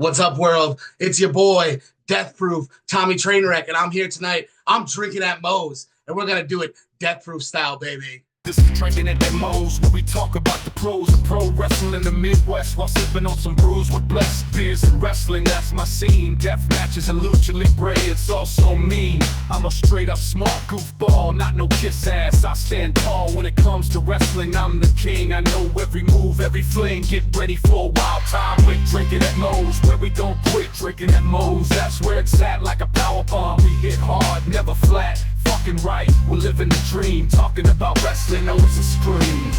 What's up, world? It's your boy, Deathproof, Tommy Trainwreck, and I'm here tonight. I'm drinking at Moe's, and we're going to do it Deathproof style, baby. This is Drinkin at Mo's, where we talk about the pros of pro wrestling in the Midwest while sipping on some brews with blessed beers and wrestling. That's my scene. Death matches and lucha libre, it's all so mean. I'm a straight up smart goofball, not no kiss ass. I stand tall when it comes to wrestling. I'm the king. I know every move, every fling. Get ready for a wild time with Drinkin at Mo's, where we don't quit. Drinkin at Mo's, that's where it's at, like a power bomb. We hit hard, never flat. Fucking right, we're living the dream. Talking about wrestling, always a scream.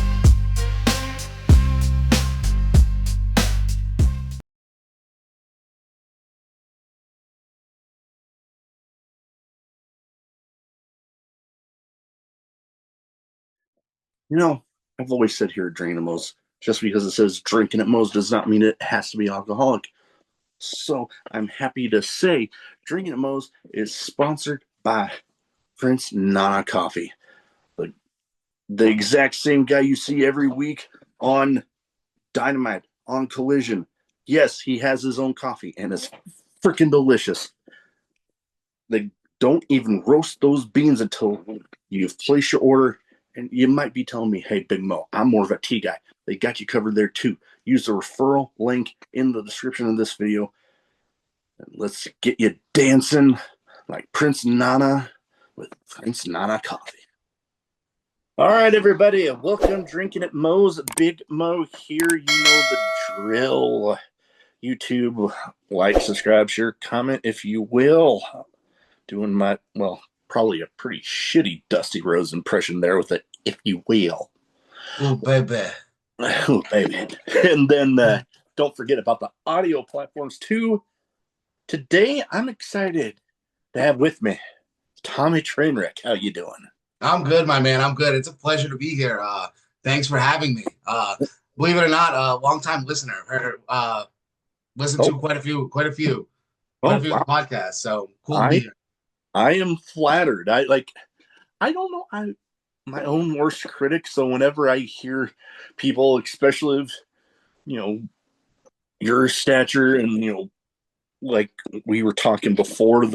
You know, I've always said here at Drinkinatmos, just because it says drinking at Mo's does not mean it has to be alcoholic. So I'm happy to say Drinkin at Mo's is sponsored by Prince Nana Coffee. The exact same guy you see every week on Dynamite, on Collision. Yes, he has his own coffee, and it's freaking delicious. They don't even roast those beans until you've placed your order. And you might be telling me, hey, Big Mo, I'm more of a tea guy. They got you covered there too. Use the referral link in the description of this video. And let's get you dancing like Prince Nana with Prince Nana Coffee. All right, everybody, welcome Drinkin at Mo's. Big Mo here. You know the drill. YouTube, like, subscribe, share, comment if you will. Doing my, well, probably a pretty shitty Dusty Rhodes impression there with it, if you will. Oh, baby. Oh, baby. And then don't forget about the audio platforms, too. Today, I'm excited to have with me Tommy Trainwreck. How you doing? I'm good, my man. I'm good. It's a pleasure to be here. Thanks for having me. Believe it or not, long-time listener. Listened to quite a few podcasts. So cool to be here. I am flattered. I don't know. I'm my own worst critic. So whenever I hear people, especially of, your stature and, like we were talking before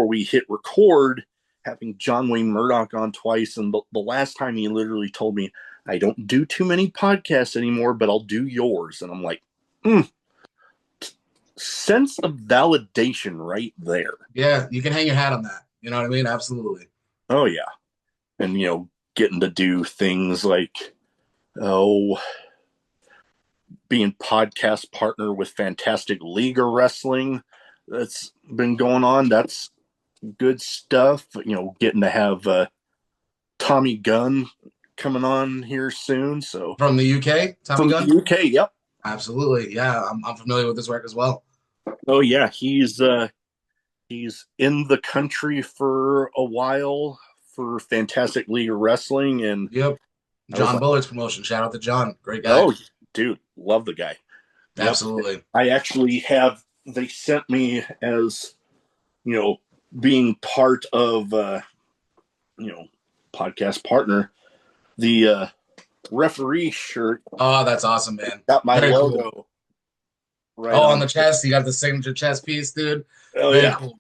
we hit record, having John Wayne Murdoch on twice. And the last time he literally told me, I don't do too many podcasts anymore, but I'll do yours. And I'm like, sense of validation right there. Yeah, you can hang your hat on that. You know what I mean? Absolutely. Oh, yeah. And, getting to do things like, being podcast partner with Fantastic League of Wrestling. That's been going on. That's good stuff. Getting to have Tommy Gunn coming on here soon. So from the UK, Tommy Gunn? The UK, yep. Absolutely. Yeah, I'm familiar with his work as well. Oh yeah, he's in the country for a while for Fantastic League of Wrestling, and yep, John Bullard's promotion. Shout out to John, great guy. Oh, dude, love the guy. Absolutely. Yep. I actually have. They sent me as, being part of, podcast partner, the referee shirt. Oh, that's awesome, man. Got my logo. Cool. Right on the chest. You got the signature chest piece, dude. Oh, very yeah. Cool.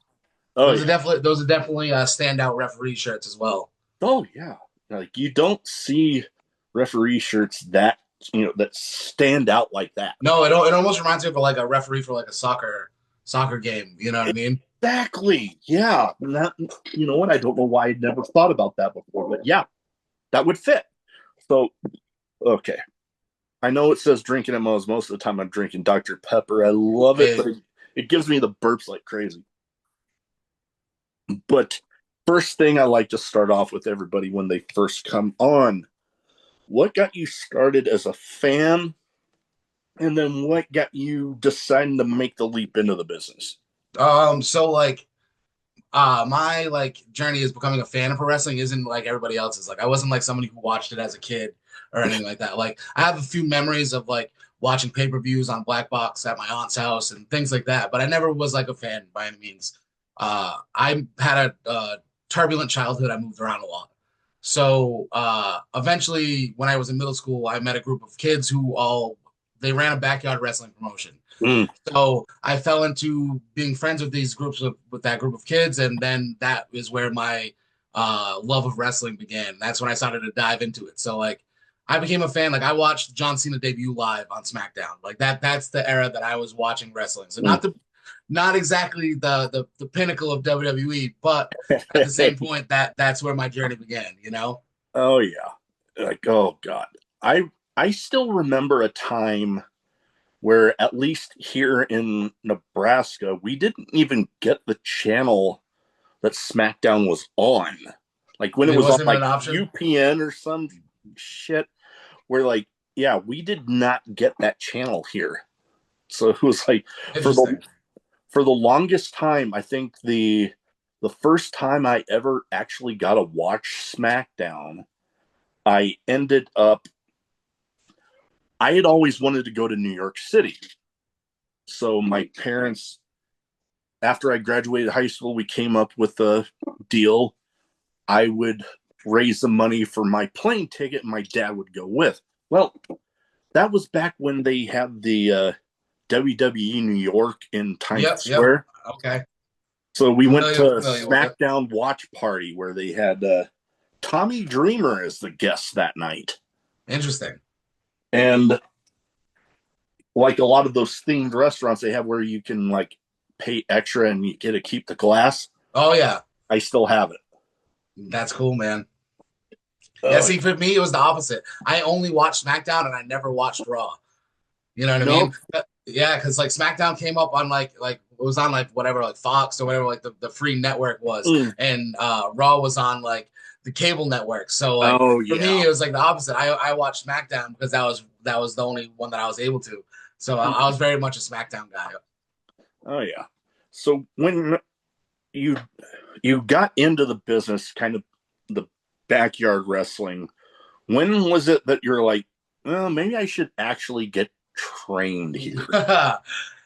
Oh, those are definitely standout referee shirts as well. Oh yeah, like you don't see referee shirts that that stand out like that. No, it almost reminds me of like a referee for like a soccer game. You know what I mean? Exactly. Yeah. That, you know what? I don't know why I never thought about that before, but yeah, that would fit. So, okay. I know it says drinking at Moe's. Most of the time I'm drinking Dr. Pepper. I love it, but it gives me the burps like crazy. But first thing I like to start off with everybody when they first come on, what got you started as a fan? And then what got you deciding to make the leap into the business? So my journey is becoming a fan of pro wrestling isn't like everybody else's. Like I wasn't like somebody who watched it as a kid or anything like that. Like I have a few memories of like watching pay-per-views on Black Box at my aunt's house and things like that, but I never was like a fan by any means. I had a turbulent childhood. I moved around a lot. So eventually when I was in middle school, I met a group of kids who they ran a backyard wrestling promotion. Mm. So I fell into being friends with these groups with that group of kids, and then that is where my love of wrestling began. That's when I started to dive into it. So like I became a fan. Like I watched John Cena debut live on SmackDown. Like that's the era that I was watching wrestling. So not exactly the pinnacle of WWE, but at the same point that's where my journey began, you know? Oh yeah. Like, oh God. I still remember a time where, at least here in Nebraska, we didn't even get the channel that SmackDown was on. Like when it was on wasn't like an option. UPN or some shit, where like, yeah, we did not get that channel here. So it was like for the longest time, I think the first time I ever actually got to watch SmackDown, I ended up, I had always wanted to go to New York City. So my parents, after I graduated high school, we came up with a deal. I would raise the money for my plane ticket and my dad would go with. Well, that was back when they had the WWE New York in Times Square. Yep. Okay. So we went to a SmackDown watch party where they had Tommy Dreamer as the guest that night. Interesting. And like a lot of those themed restaurants they have where you can like pay extra and you get to keep the glass. Oh yeah. I still have it. That's cool, man. Yeah, see, for me, it was the opposite. I only watched SmackDown and I never watched Raw. You know what I mean? Yeah, because like SmackDown came up on like it was on like whatever, like Fox or whatever, like the free network was. And Raw was on like the cable network. So like for me, it was like the opposite. I watched SmackDown because that was the only one that I was able to. So I was very much a SmackDown guy. Oh yeah. So when you got into the business, kind of the backyard wrestling, when was it that you're like, well, maybe I should actually get trained here?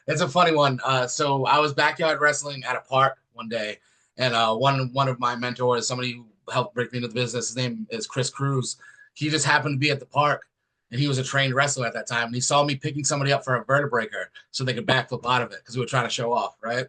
It's a funny one. So I was backyard wrestling at a park one day, and one of my mentors, somebody who helped break me into the business, his name is Chris Cruz. He just happened to be at the park, and he was a trained wrestler at that time. And he saw me picking somebody up for a vertebreaker so they could backflip out of it because we were trying to show off, right?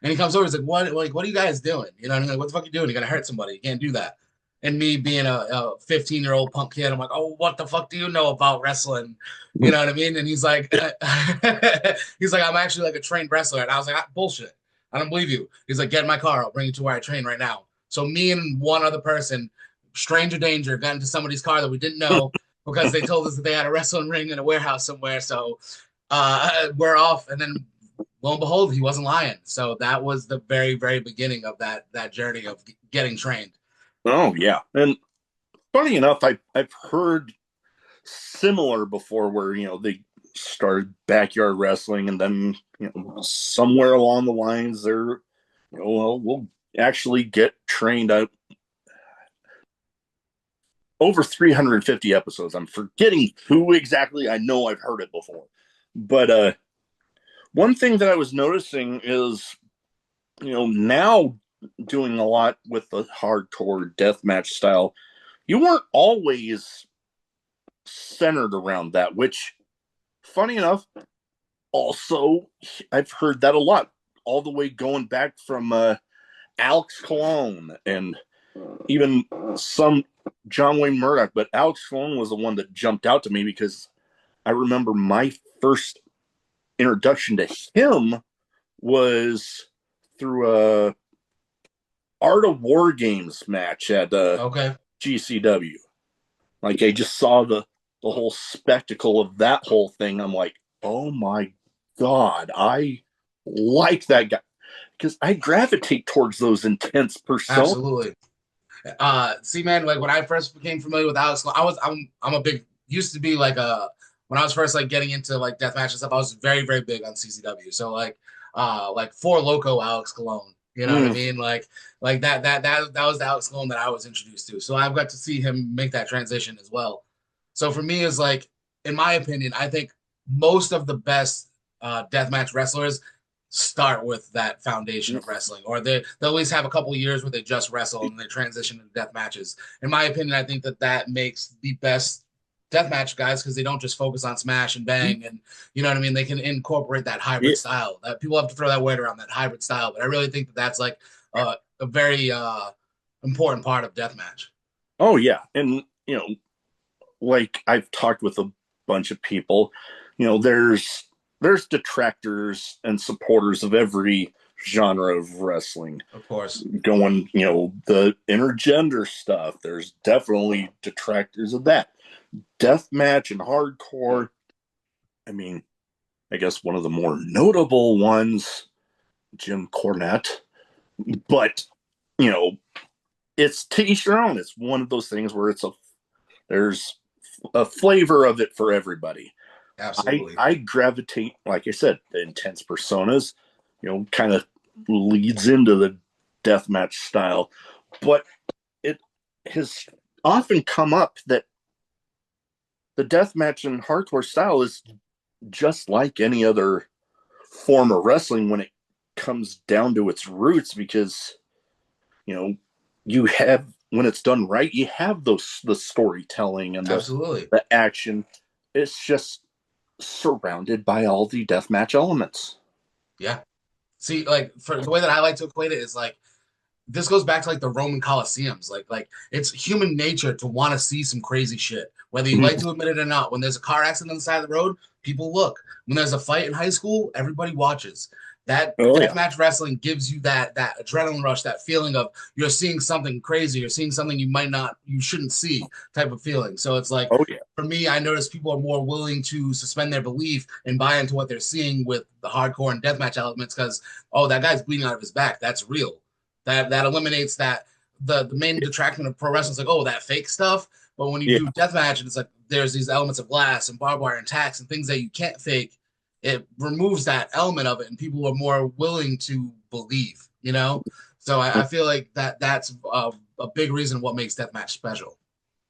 And he comes over, he's like, what are you guys doing? You know what I mean? Like, what the fuck are you doing? You're gonna hurt somebody. You can't do that. And me being a 15-year-old punk kid, I'm like, oh, what the fuck do you know about wrestling? You know what I mean? And he's like, I'm actually like a trained wrestler. And I was like, bullshit. I don't believe you. He's like, get in my car. I'll bring you to where I train right now. So me and one other person, stranger danger, got into somebody's car that we didn't know because they told us that they had a wrestling ring in a warehouse somewhere. So we're off. And then lo and behold, he wasn't lying. So that was the very, very beginning of that journey of getting trained. Oh yeah, and funny enough, I've heard similar before where they started backyard wrestling, and then somewhere along the lines they're well, we'll actually get trained out. Over 350 episodes. I'm forgetting who exactly. I know I've heard it before, but one thing that I was noticing is now doing a lot with the hardcore deathmatch style, you weren't always centered around that, which, funny enough, also I've heard that a lot, all the way going back from Alex Colon and even some John Wayne Murdoch. But Alex Colon was the one that jumped out to me because I remember my first introduction to him was through a Art of War Games match at GCW. Like, I just saw the whole spectacle of that whole thing. I'm like, oh my God, I like that guy because I gravitate towards those intense personas. Absolutely. See, man, like when I first became familiar with Alex, I'm a big, used to be like when I was first like getting into like deathmatch and stuff, I was very, very big on CCW. So like Four Loco Alex Colon. You know what I mean? Like that was the Alex Colon that I was introduced to. So I've got to see him make that transition as well. So for me, is like, in my opinion, I think most of the best deathmatch wrestlers start with that foundation of wrestling, or they'll at least have a couple of years where they just wrestle and they transition into death matches. In my opinion, I think that makes the best deathmatch guys because they don't just focus on smash and bang, and you know what I mean. They can incorporate that hybrid style. That people have to throw that word around, that hybrid style. But I really think that that's like a very important part of deathmatch. Oh yeah, and like I've talked with a bunch of people, there's detractors and supporters of every genre of wrestling. Of course, going, the intergender stuff. There's definitely detractors of that. Deathmatch and hardcore. I mean, I guess one of the more notable ones, Jim Cornette. But, it's to each their own. It's one of those things where there's a flavor of it for everybody. Absolutely. I gravitate, like I said, the intense personas, kind of leads into the deathmatch style. But it has often come up that the deathmatch and hardcore style is just like any other form of wrestling when it comes down to its roots, because, you have, when it's done right, you have the storytelling and Absolutely. the action. It's just surrounded by all the deathmatch elements. Yeah. See, like, for the way that I like to equate it is like, this goes back to like the Roman Colosseums. Like it's human nature to want to see some crazy shit, whether you like to admit it or not. When there's a car accident on the side of the road, people look. When there's a fight in high school, everybody watches. That deathmatch wrestling gives you that adrenaline rush, that feeling of you're seeing something crazy, you're seeing something you shouldn't see type of feeling. So it's like, for me, I notice people are more willing to suspend their belief and buy into what they're seeing with the hardcore and deathmatch elements because, oh, that guy's bleeding out of his back. That's real. That eliminates that the main detraction of pro wrestling is like, oh, that fake stuff. But when you do deathmatch, it's like there's these elements of glass and barbed wire and tacks and things that you can't fake. It removes that element of it, and people are more willing to believe, So I feel like that's a big reason what makes deathmatch special.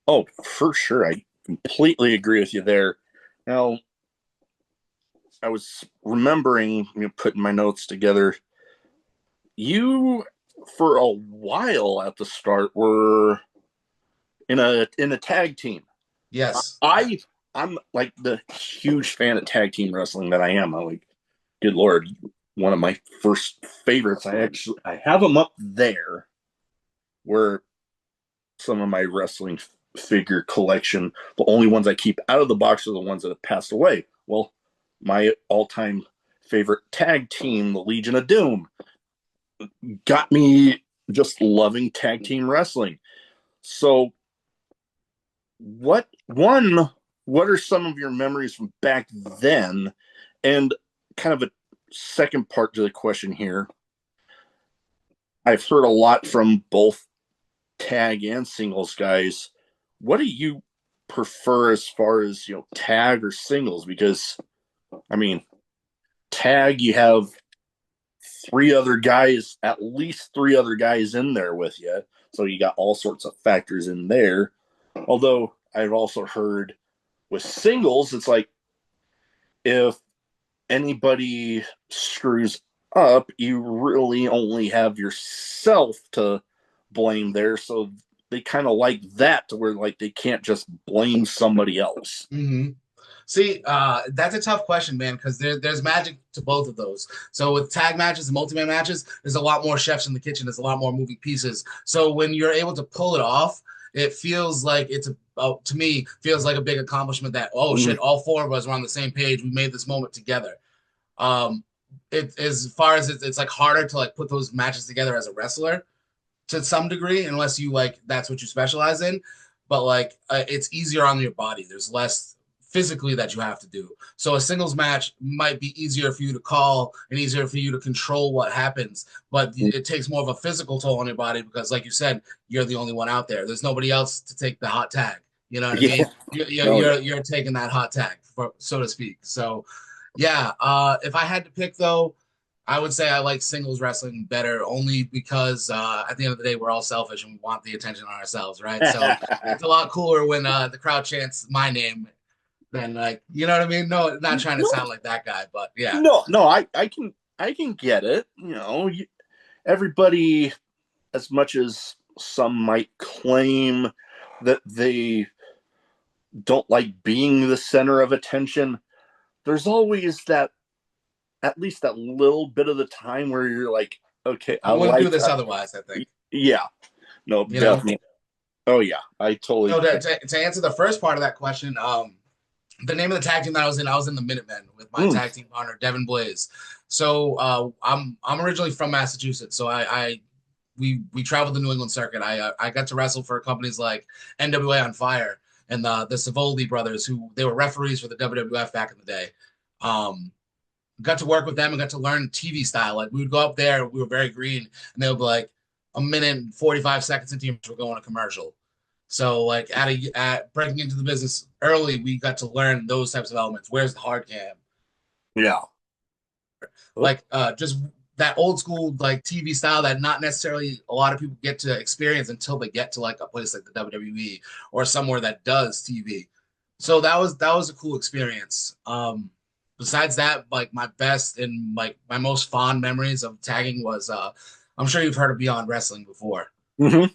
Oh, for sure. I completely agree with you there. Now, I was remembering, putting my notes together. You, for a while at the start, were in a tag team. Yes. I'm like the huge fan of tag team wrestling that I am. I'm like, good Lord, one of my first favorites. I have them up there where some of my wrestling figure collection, the only ones I keep out of the box are the ones that have passed away. Well, my all-time favorite tag team, the Legion of Doom, got me just loving tag team wrestling. So what are some of your memories from back then? And kind of a second part to the question here. I've heard a lot from both tag and singles guys. What do you prefer as far as, tag or singles? Because, I mean, tag, you have at least three other guys in there with you. So you got all sorts of factors in there. Although I've also heard with singles, it's like if anybody screws up, you really only have yourself to blame there. So they kind of like that, to where like they can't just blame somebody else. Mm-hmm. See, that's a tough question, man, because there's magic to both of those. So with tag matches and multi-man matches, there's a lot more chefs in the kitchen. There's a lot more moving pieces. So when you're able to pull it off, it feels like to me, feels like a big accomplishment that, shit, all four of us were on the same page. We made this moment together. As far as it's like harder to like put those matches together as a wrestler to some degree, unless you like, that's what you specialize in. But like, it's easier on your body. There's less physically that you have to do. So a singles match might be easier for you to call and easier for you to control what happens, but it takes more of a physical toll on your body because, like you said, you're the only one out there. There's nobody else to take the hot tag. You know what I mean? You're taking that hot tag, so to speak. So, yeah. If I had to pick, though, I would say I like singles wrestling better, only because at the end of the day, we're all selfish and we want the attention on ourselves, right? So it's a lot cooler when the crowd chants my name. Then, like, you know what I mean? No, not trying to sound like that guy, but yeah. No, I can get it. Everybody, as much as some might claim that they don't like being the center of attention, there's always that, at least that little bit of the time where you're like, okay, I wouldn't do this otherwise, I think. Yeah. No, You know? definitely. Oh yeah, I totally. No, to answer the first part of that question, the name of the tag team that I was in the Minutemen with my tag team partner Devin Blaze. So I'm originally from Massachusetts, so we traveled the New England circuit. I got to wrestle for companies like NWA on Fire and the Savoldi brothers, who they were referees for the WWF back in the day. Got to work with them and got to learn TV style. Like we would go up there, we were very green, and they would be like a minute and 45 seconds into we're going to commercial. So like at breaking into the business early, we got to learn those types of elements. Where's the hard cam? Yeah. Like just that old school like TV style that not necessarily a lot of people get to experience until they get to like a place like the WWE or somewhere that does TV. So that was a cool experience. Besides that, like my best and like my most fond memories of tagging was I'm sure you've heard of Beyond Wrestling before. Mm-hmm.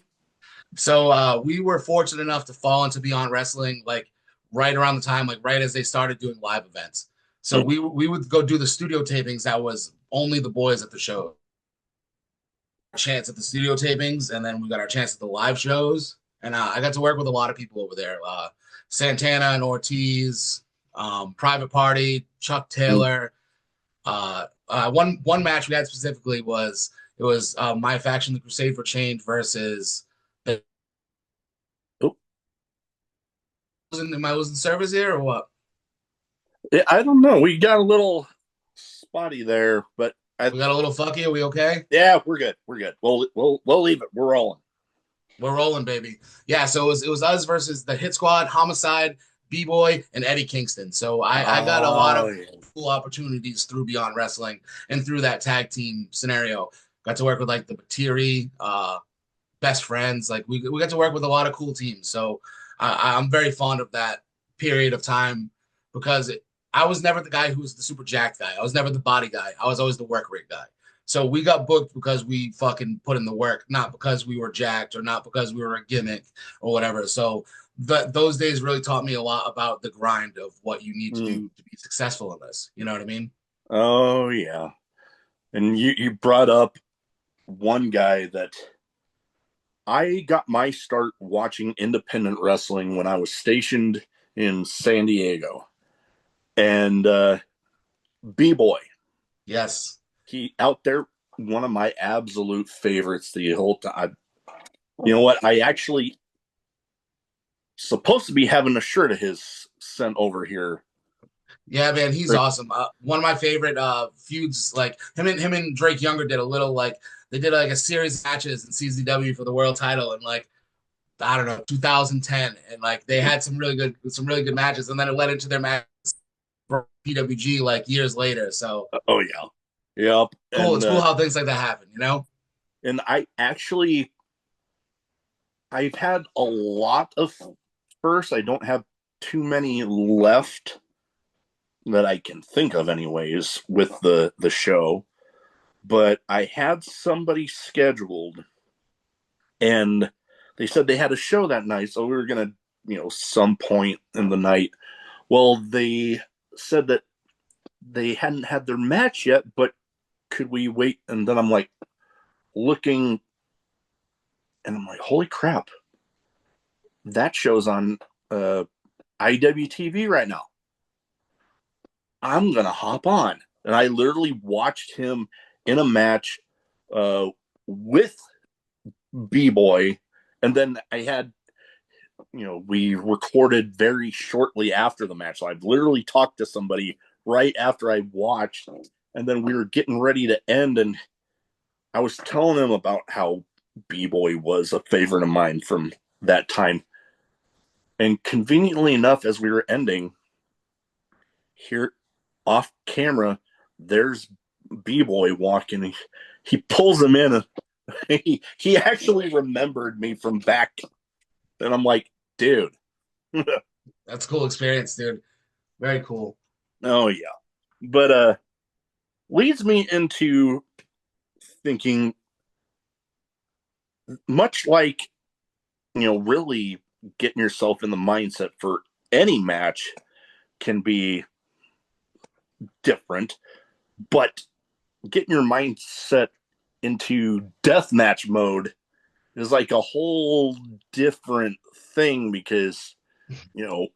So we were fortunate enough to fall into Beyond Wrestling like right around the time, like right as they started doing live events. So we would go do the studio tapings. That was only the boys at the show. Chance at the studio tapings, and then we got our chance at the live shows. And I got to work with a lot of people over there. Santana and Ortiz, Private Party, Chuck Taylor. One match we had specifically was My Faction, the Crusade for Change versus. Am I losing service here or what? I don't know. We got a little spotty there, but we got a little fucky. Are we okay? Yeah, we're good. We're good. We'll leave it. We're rolling. We're rolling, baby. Yeah. So it was us versus the Hit Squad, Homicide, B-Boy, and Eddie Kingston. So I got a lot of cool opportunities through Beyond Wrestling and through that tag team scenario. Got to work with like the Batiri, Best Friends. Like we got to work with a lot of cool teams. So I'm very fond of that period of time because I was never the guy who was the super jacked guy. I was never the body guy. I was always the work rate guy. So we got booked because we fucking put in the work, not because we were jacked or not because we were a gimmick or whatever. So those days really taught me a lot about the grind of what you need to do to be successful in this. You know what I mean? Oh, yeah. And you brought up one guy that I got my start watching independent wrestling when I was stationed in San Diego. And B-Boy. Yes. He out there, one of my absolute favorites the whole time. You know what? I actually supposed to be having a shirt of his sent over here. Yeah, man, he's awesome. One of my favorite feuds, like him and Drake Younger did a little like they did like a series of matches in CZW for the world title in like I don't know 2010, and like they had some really good matches, and then it led into their match for PWG like years later. So oh yeah, yep. Cool. It's cool how things like that happen, you know. And I've had a lot of first. I don't have too many left that I can think of anyways with the show, but I had somebody scheduled and they said they had a show that night. So we were going to, some point in the night. Well, they said that they hadn't had their match yet, but could we wait? And then I'm like looking and I'm like, holy crap. That show's on IWTV right now. I'm going to hop on. And I literally watched him in a match with B-Boy. And then I had, we recorded very shortly after the match. So I've literally talked to somebody right after I watched. And then we were getting ready to end. And I was telling him about how B-Boy was a favorite of mine from that time. And conveniently enough, as we were ending, here off camera, there's B-Boy walking. He pulls him in. He actually remembered me from back. And I'm like, dude. That's a cool experience, dude. Very cool. Oh, yeah. But leads me into thinking, much like, really getting yourself in the mindset for any match can be different, but getting your mindset into deathmatch mode is like a whole different thing because, you know,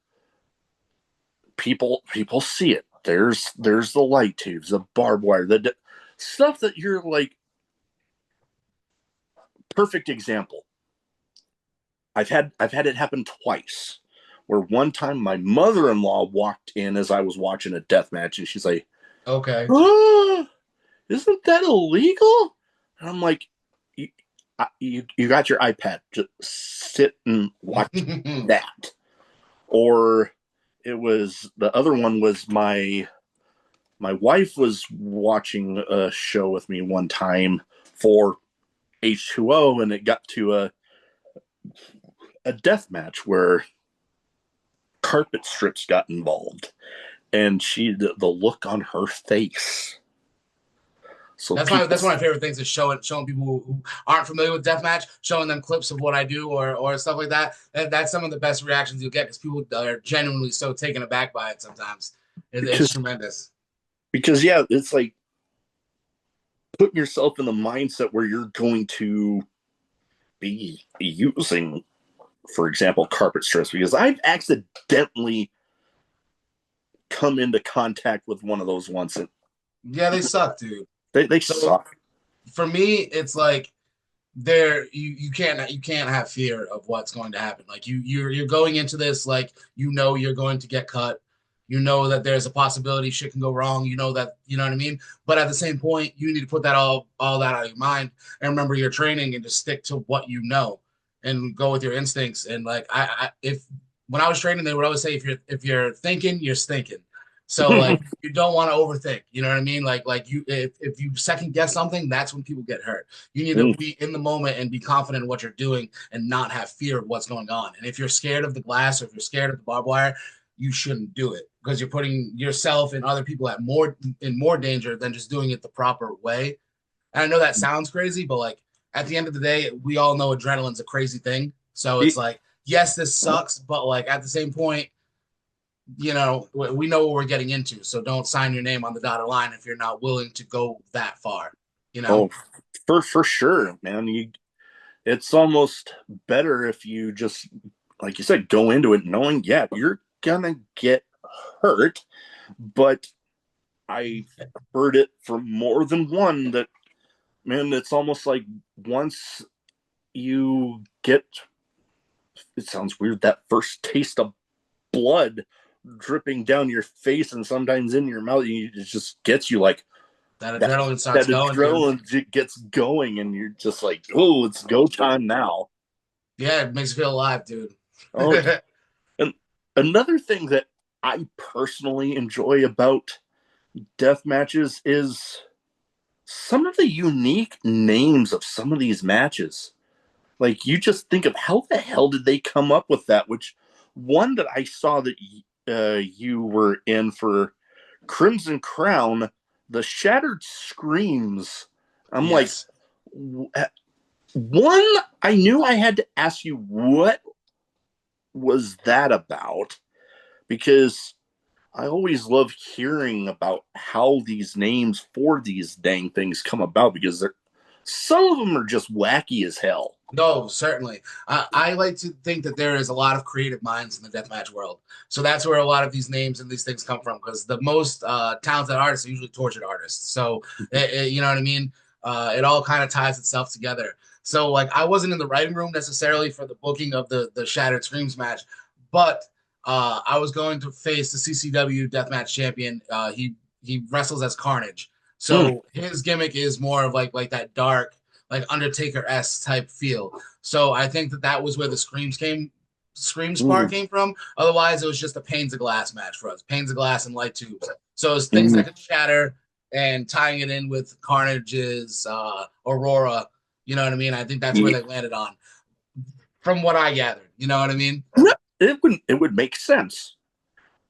people see it. There's the light tubes, the barbed wire, the stuff that you're like. Perfect example. I've had it happen twice. Where one time my mother-in-law walked in as I was watching a death match, and she's like, Okay. "Oh, isn't that illegal?" And I'm like, "You got your iPad. Just sit and watch that." Or it was the other one was my wife was watching a show with me one time for H2O, and it got to a death match where carpet strips got involved, and the look on her face. So that's one of my favorite things is showing people who aren't familiar with deathmatch, showing them clips of what I do or stuff like that. That's some of the best reactions you'll get because people are genuinely so taken aback by it sometimes. It's tremendous. Because yeah, it's like putting yourself in the mindset where you're going to be using, for example, carpet strips, because I've accidentally come into contact with one of those once. Yeah, they suck, dude. They suck. For me, it's like you can't have fear of what's going to happen. Like you're going into this like you're going to get cut. You know that there's a possibility shit can go wrong. You know that, you know what I mean? But at the same point, you need to put that all that out of your mind and remember your training and just stick to what you know and go with your instincts. And like when I was training, they would always say if you're thinking, you're stinking. So like you don't want to overthink. You know what I mean? Like if you second guess something, that's when people get hurt. You need to be in the moment and be confident in what you're doing and not have fear of what's going on. And if you're scared of the glass or if you're scared of the barbed wire, you shouldn't do it because you're putting yourself and other people in more danger than just doing it the proper way. And I know that sounds crazy, but like at the end of the day, we all know adrenaline's a crazy thing. So it's like, yes, this sucks, but like at the same point, you know, we know what we're getting into. So don't sign your name on the dotted line if you're not willing to go that far, you know? Oh, for sure, man. It's almost better if you just, like you said, go into it knowing, yeah, you're gonna get hurt, but I heard it from more than one that, man, it's almost like once you get, it sounds weird, that first taste of blood dripping down your face and sometimes in your mouth, it just gets you like that adrenaline starts going. Adrenaline gets going, and you're just like, oh, it's go time now. Yeah, it makes you feel alive, dude. Oh, and another thing that I personally enjoy about death matches is some of the unique names of some of these matches. Like, you just think of how the hell did they come up with that? Which one that I saw that you were in for Crimson Crown, the Shattered Screams. I'm like, one, I knew I had to ask you what was that about, because I always love hearing about how these names for these dang things come about, because some of them are just wacky as hell. No, certainly. I like to think that there is a lot of creative minds in the deathmatch world. So that's where a lot of these names and these things come from, because the most talented artists are usually tortured artists. So, you know what I mean? It all kind of ties itself together. So, like, I wasn't in the writing room necessarily for the booking of the Shattered Screams match, but I was going to face the CCW Deathmatch champion. He wrestles as Carnage. So his gimmick is more of like that dark, like Undertaker-esque type feel. So I think that was where the Screams part came from. Otherwise, it was just a panes of glass match for us. Panes of glass and light tubes. So it's things that could shatter, and tying it in with Carnage's Aurora. You know what I mean? I think that's where they landed on, from what I gathered. You know what I mean? It would make sense.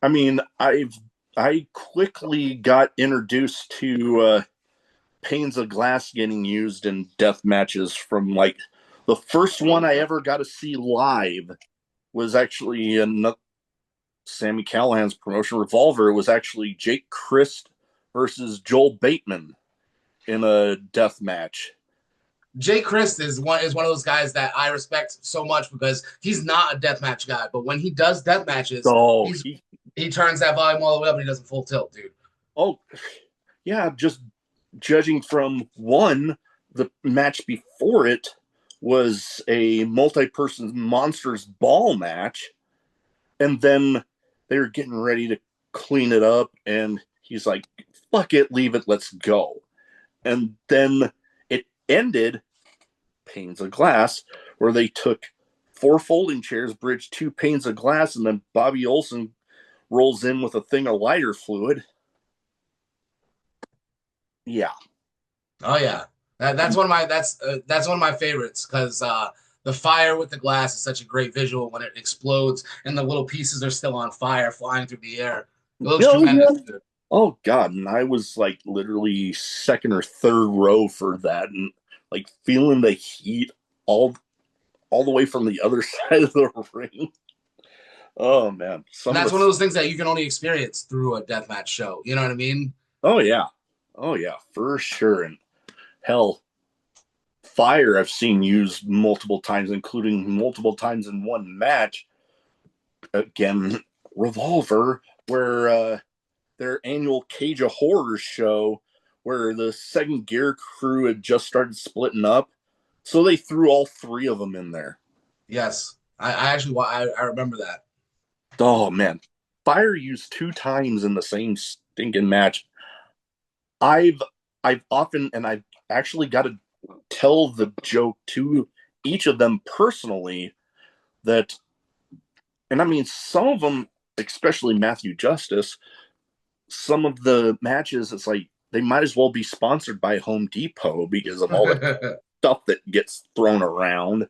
I mean, I quickly got introduced to panes of glass getting used in death matches from, like, the first one I ever got to see live was actually Sammy Callahan's promotion, Revolver, was actually Jake Christ versus Joel Bateman in a death match. Jay Christ is one of those guys that I respect so much because he's not a deathmatch guy, but when he does death matches, he turns that volume all the way up and he does a full tilt, dude. Oh, yeah, just judging from the match before it was a multi-person Monsters Ball match, and then they were getting ready to clean it up, and he's like, fuck it, leave it, let's go. And then it ended panes of glass, where they took 4 folding chairs, bridged 2 panes of glass, and then Bobby Olson rolls in with a thing of lighter fluid. Yeah. Oh yeah, that's one of my favorites because the fire with the glass is such a great visual when it explodes and the little pieces are still on fire flying through the air. It looks tremendous. Yeah. Oh God, and I was like literally second or third row for that, and like feeling the heat all the way from the other side of the ring. Oh man, that's one of those things that you can only experience through a deathmatch show. You know what I mean? Oh yeah, for sure. And hell, fire I've seen used multiple times, including multiple times in one match. Again, Revolver, where their annual Cage of Horrors show, where the second gear crew had just started splitting up, so they threw all 3 of them in there. Yes, I actually remember that. Oh man, fire used 2 times in the same stinking match. I've often, and I've actually got to tell the joke to each of them personally that, and I mean, some of them, especially Matthew Justice, some of the matches, it's like they might as well be sponsored by Home Depot because of all the stuff that gets thrown around.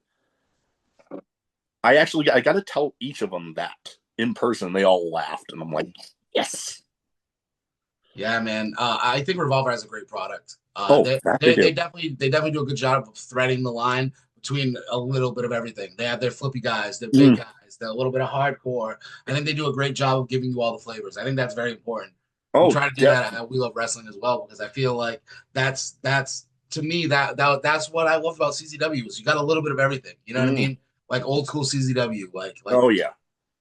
I got to tell each of them that in person. They all laughed, and I'm like, yes. Yeah, man. I think Revolver has a great product. They definitely do a good job of threading the line between a little bit of everything. They have their flippy guys, their big guys, their little bit of hardcore. I think they do a great job of giving you all the flavors. I think that's very important. We try to do that at We Love Wrestling as well, because I feel like that's to me that's what I love about CZW is you got a little bit of everything. You know what I mean? Like old school CZW. Like oh yeah.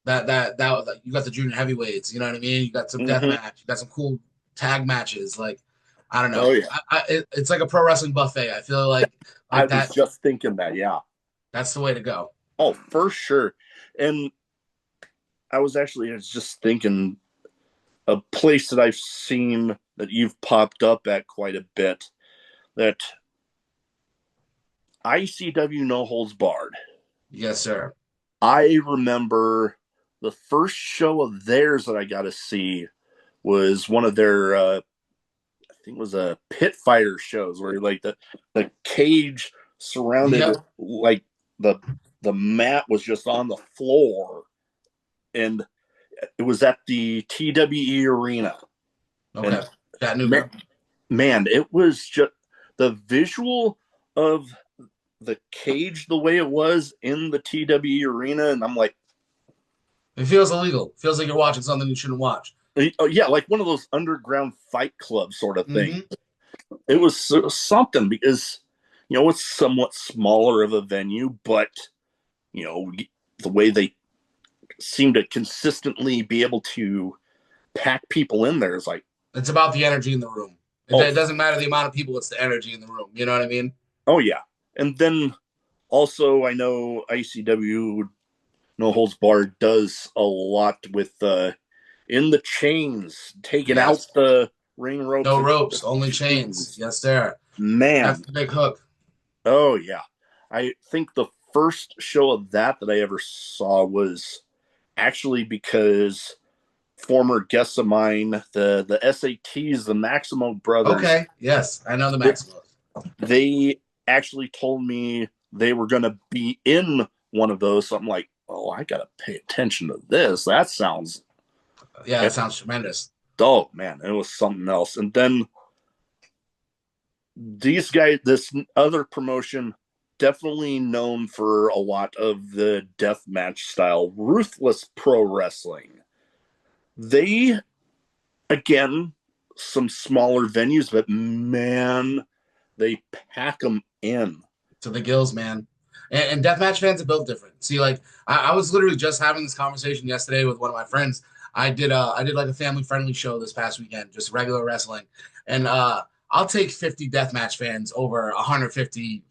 That you got the junior heavyweights. You know what I mean? You got some death match. You got some cool tag matches. Like I don't know. Oh yeah. It's like a pro wrestling buffet. I feel like I was just thinking that. Yeah. That's the way to go. Oh, for sure. And I was just thinking a place that I've seen that you've popped up at quite a bit, that ICW No Holds Barred. Yes, sir. I remember the first show of theirs that I got to see was one of their, I think it was a pit fighter shows where like the cage surrounded like the mat was just on the floor, and it was at the TWE Arena. Okay. Man, it was just the visual of the cage the way it was in the TWE Arena, and I'm like, it feels illegal. It feels like you're watching something you shouldn't watch. Yeah, like one of those underground fight club sort of thing. It was something because, it's somewhat smaller of a venue, but, the way they seem to consistently be able to pack people in there is like. It's about the energy in the room. It doesn't matter the amount of people, it's the energy in the room. You know what I mean? Oh, yeah. And then also I know ICW No Holds Barred does a lot with in the chains, taking out the ring ropes. No ropes, only chains. Yes, sir. Man. That's the big hook. Oh, yeah. I think the first show of that I ever saw was actually because former guests of mine, the SATs, the Maximo brothers. Okay, yes, I know the Maximo. They actually told me they were going to be in one of those. So I'm like, oh, I got to pay attention to this. That sounds. Yeah, that sounds tremendous. Oh, man, it was something else. And then these guys, this other promotion, definitely known for a lot of the death match style, Ruthless Pro Wrestling. They, again, some smaller venues, but man, they pack them in to the gills, man. And deathmatch fans are built different. See, like I was literally just having this conversation yesterday with one of my friends. I did like a family friendly show this past weekend, just regular wrestling, and I'll take 50 deathmatch fans over 150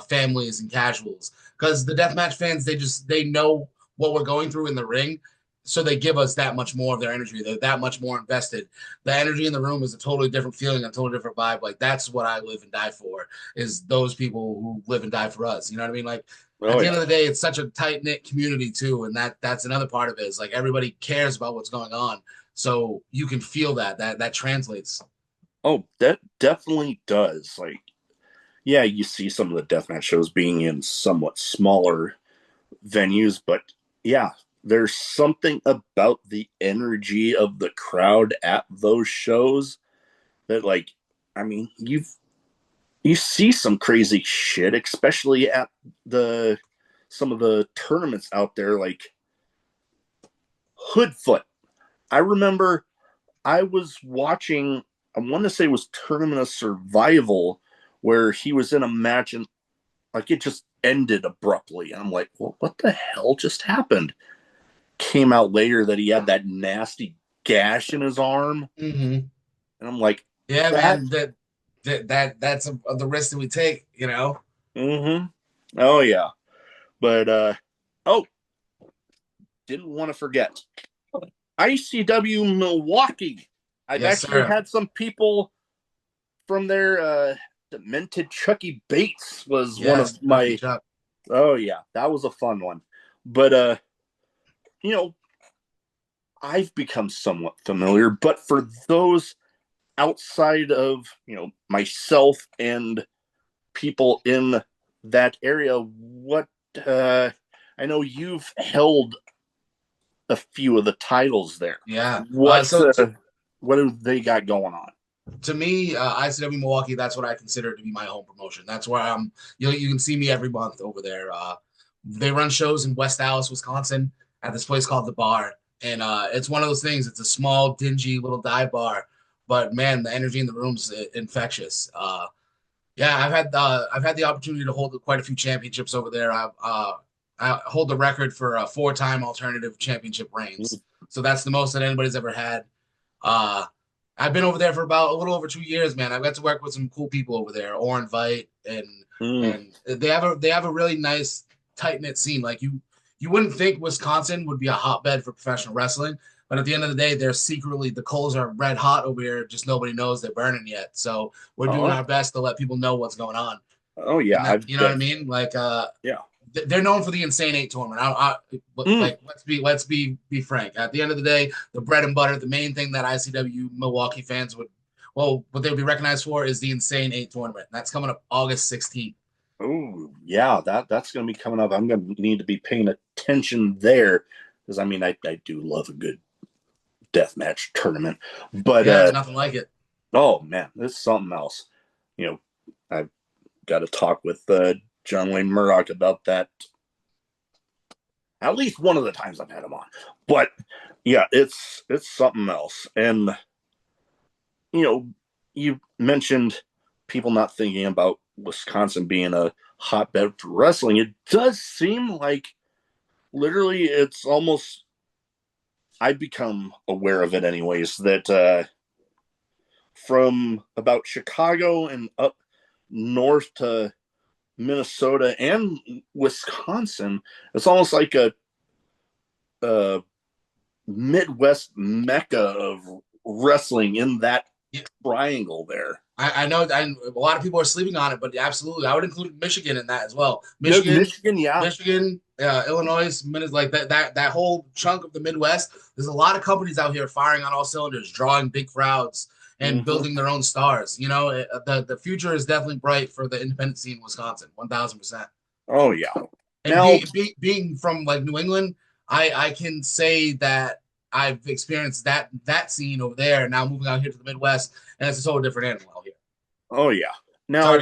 families and casuals because the deathmatch fans they know what we're going through in the ring, so they give us that much more of their energy. They're that much more invested. The energy in the room is a totally different feeling, a totally different vibe. Like that's what I live and die for, is those people who live and die for us. You know what I mean? Like at the end of the day, it's such a tight knit community too, and that's another part of it. Is like everybody cares about what's going on, so you can feel that translates. Oh, that definitely does. Like, yeah, you see some of the deathmatch shows being in somewhat smaller venues, but yeah, there's something about the energy of the crowd at those shows that, like, I mean, you see some crazy shit, especially at some of the tournaments out there, like Hoodfoot. I remember I was watching, I want to say it was Tournament of Survival, where he was in a match and like it just ended abruptly. And I'm like, well, what the hell just happened? Came out later that he had that nasty gash in his arm. Mm-hmm. And I'm like, yeah, man, that's the risk that we take, you know? Mm-hmm. Oh, yeah. But, oh, didn't want to forget. ICW Milwaukee. I've actually had some people from there. Demented Chucky Bates was one of my. Chuck. Oh yeah, that was a fun one. But you know, I've become somewhat familiar. But for those outside of myself and people in that area, what I know you've held a few of the titles there. Yeah. What do they got going on? To me, ICW Milwaukee, that's what I consider to be my home promotion. That's where I'm. You can see me every month over there. They run shows in West Allis, Wisconsin, at this place called The Bar, and it's one of those things. It's a small, dingy little dive bar, but man, the energy in the room's infectious. Yeah, I've had the opportunity to hold quite a few championships over there. I hold the record for 4-time alternative championship reigns, so that's the most that anybody's ever had. I've been over there for about a little over 2 years, man. I've got to work with some cool people over there, Oren Veit, and they have a really nice tight knit scene. Like you wouldn't think Wisconsin would be a hotbed for professional wrestling, but at the end of the day, they're secretly the coals are red hot over here. Just nobody knows they're burning yet. So we're doing our best to let people know what's going on. Oh yeah, you know what I mean? Like yeah. They're known for the Insane 8 tournament. Like, let's be frank. At the end of the day, the bread and butter, the main thing that ICW Milwaukee fans what they would be recognized for is the Insane 8 tournament. That's coming up August 16th. Oh yeah, that's going to be coming up. I'm going to need to be paying attention there because I mean I do love a good deathmatch tournament, but there's nothing like it. Oh man, this is something else. I've got to talk with John Wayne Murdoch about that at least one of the times I've had him on. But yeah, it's something else. And you mentioned people not thinking about Wisconsin being a hotbed for wrestling. It does seem like literally it's almost I've become aware of it anyways, that from about Chicago and up north to Minnesota and Wisconsin, it's almost like a Midwest mecca of wrestling in that triangle there. I know a lot of people are sleeping on it, but absolutely, I would include Michigan in that as well. Michigan, Illinois, like that whole chunk of the Midwest. There's a lot of companies out here firing on all cylinders, drawing big crowds and building their own stars. The future is definitely bright for the independent scene in Wisconsin, 1,000%. Oh yeah. And now, being from like New England, I can say that I've experienced that scene over there. Now moving out here to the Midwest, and it's a totally different animal out here. Oh yeah. Now,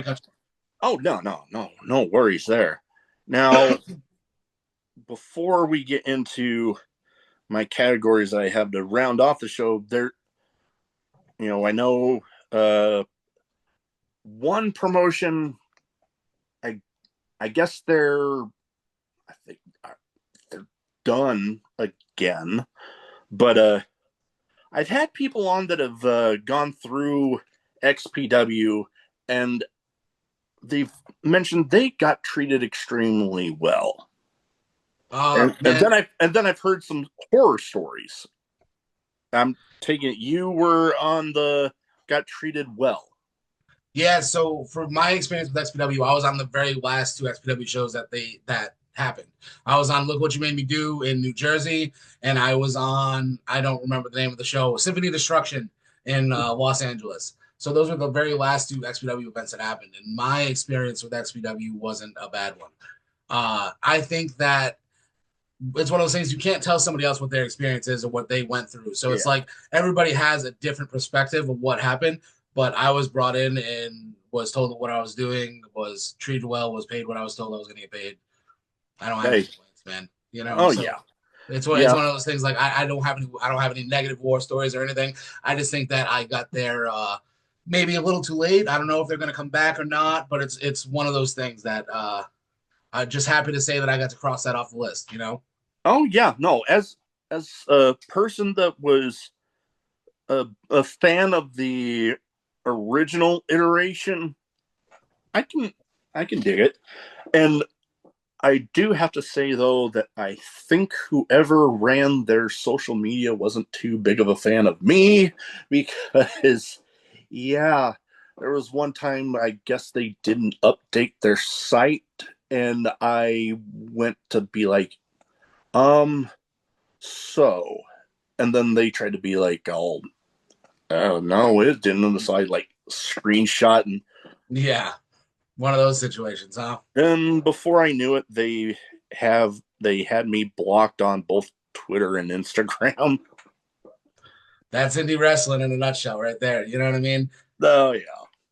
no worries there. Now, before we get into my categories that I have to round off the show, I know one promotion, I guess they're done again, but I've had people on that have gone through XPW, and they've mentioned they got treated extremely well. And then I've heard some horror stories. I'm taking it you were on the got treated well. Yeah, so for my experience with XPW, I was on the very last two XPW shows that happened. I was on Look What You Made Me Do in New Jersey, and I was on, I don't remember the name of the show, Symphony of Destruction in Los Angeles. So those were the very last two XPW events that happened, and my experience with XPW wasn't a bad one. I think that it's one of those things you can't tell somebody else what their experience is or what they went through. So it's like everybody has a different perspective of what happened. But I was brought in and was told what I was doing, was treated well, was paid what I was told I was going to get paid. I don't have any complaints, man. It's one of those things. Like I don't have any negative war stories or anything. I just think that I got there maybe a little too late. I don't know if they're going to come back or not, but it's one of those things that I'm just happy to say that I got to cross that off the list. Oh yeah, no. As a person that was a fan of the original iteration, I can dig it. And I do have to say though that I think whoever ran their social media wasn't too big of a fan of me, because there was one time I guess they didn't update their site, and I went to be like, so, and then they tried to be like, oh no, it didn't on the side, like screenshot, and one of those situations, huh? And before I knew it, they had me blocked on both Twitter and Instagram. That's indie wrestling in a nutshell, right there. You know what I mean? Oh yeah,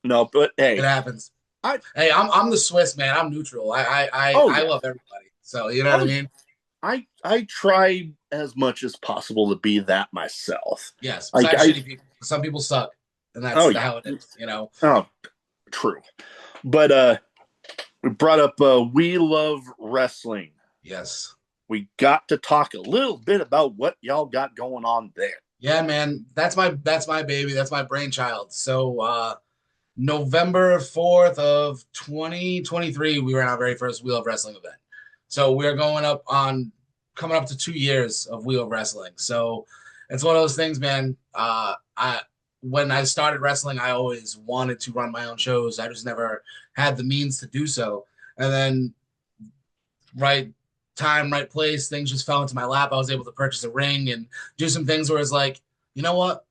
no, but hey, it happens. I'm the Swiss man. I'm neutral. I love everybody. So you know what I mean? I try as much as possible to be that myself. Yes, shitty people. Some people suck, and that's how it is. Oh, true. But we brought up We Love Wrestling. Yes, we got to talk a little bit about what y'all got going on there. Yeah, man, that's my baby. That's my brainchild. So November 4th of 2023, we ran our very first We Love Wrestling event. So we're coming up to 2 years of We Love Wrestling. So it's one of those things, man. When I started wrestling, I always wanted to run my own shows. I just never had the means to do so. And then right time, right place, things just fell into my lap. I was able to purchase a ring and do some things where it's like, you know what?